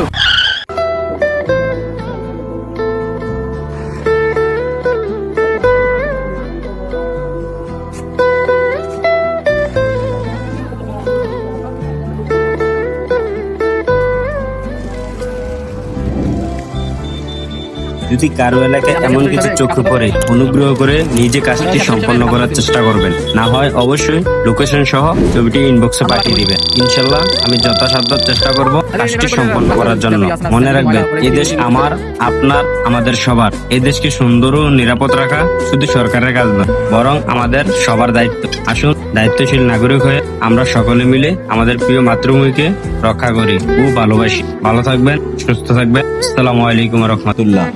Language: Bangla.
বারাকাতুহু। যদি কারো এলাকায় এমন কিছু চোখে পড়ে, অনুগ্রহ করে নিজে কাজটি সম্পন্ন করার চেষ্টা করবেন। না হয় অবশ্যই লোকেশন সহ ছবিটি ইনবক্সে পাঠিয়ে দিবেন। ইনশাল্লাহ আমি যথাসাধ্য চেষ্টা করব কাজটি সম্পন্ন করার জন্য। মনে রাখবেন, এই দেশ আমার, আপনার, আমাদের সবার। এই দেশকে সুন্দর ও নিরাপদ রাখা শুধু সরকারের কাজ নয়, বরং আমাদের সবার দায়িত্ব। আসুন দায়িত্বশীল নাগরিক হয়ে আমরা সকলে মিলে আমাদের প্রিয় মাতৃভূমিকে রক্ষা করি ও ভালোবাসি। ভালো থাকবেন, সুস্থ থাকবেন। আসসালামু আলাইকুম রহমতুল্লাহ।